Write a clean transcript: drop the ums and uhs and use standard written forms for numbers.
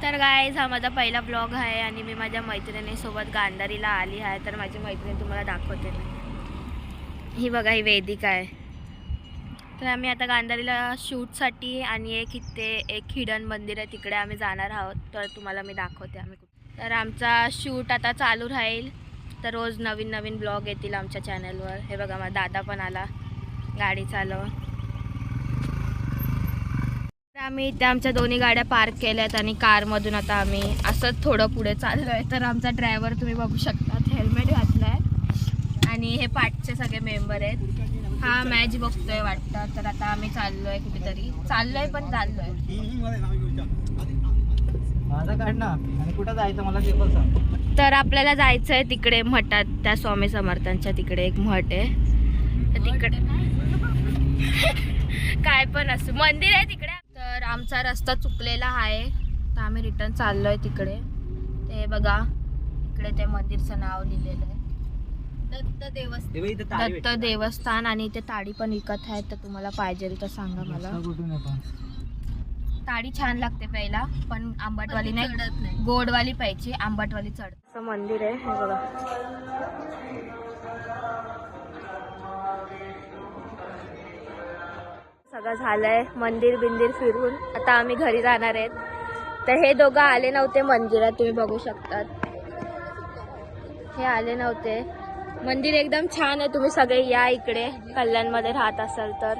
तर गाईज हा माझा पहिला ब्लॉग आहे आणि मी माझ्या मैत्रिणीसोबत गांधारीला आली आहे. तर माझी मैत्रीण तुम्हाला दाखवते मी. ही बघा, ही वेदिका आहे. तर आम्ही आता गांधारीला शूटसाठी आणि एक हिडन मंदिर आहे तिकडे आम्ही जाणार आहोत. तर तुम्हाला मी दाखवते आम्ही कुठे. तर आमचा शूट आता चालू राहील. तर रोज नवीन नवीन ब्लॉग येतील आमच्या चॅनलवर. हे बघा, माझा दादा पण आला गाडी चालव. आम्ही इथे आमच्या दोन्ही गाड्या पार्क केल्यात आणि कारमधून आता आम्ही असंच थोडं पुढे चाललो आहे. तर आमचा ड्रायव्हर तुम्ही बघू शकता, हेल्मेट घातला आहे आणि हे पाठचे सगळे मेंबर आहेत. हा मॅच बघतोय वाटतं. तर आता आम्ही चाललो आहे कुठेतरी, पण चाललो आहे. माझा काढ ना. आणि कुठं जायचं मला ते पण सांग. तर आपल्याला जायचं आहे तिकडे मठात, त्या स्वामी समर्थांच्या तिकडे एक मठ आहे. तर तिकडे काय पण असं मंदिर आहे तिकडे. तर आमचा रस्ता चुकलेला आहे, तर आम्ही रिटर्न चाललो आहे तिकडे. ते बघा, इकडे ते मंदिरचं नाव लिहिलेलं आहे, दत्त देवस्थान. आणि ते ताडी पण विकत आहेत. तर तुम्हाला पाहिजे तर सांगा मला. ताडी छान लागते प्यायला, पण आंबटवाली नाही, गोडवाली प्यायची, आंबटवाली चढ. असं मंदिर आहे हे बघा. सगळं झालंय मंदिर बिंदिर फिरून. आता आम्ही घरी जाणार आहेत. तर हे दोघं आले नव्हते मंदिरात, तुम्ही बघू शकतात. हे आले नव्हते. मंदिर एकदम छान आहे, तुम्ही सगळे या इकडे कल्याणमध्ये राहत असाल तर.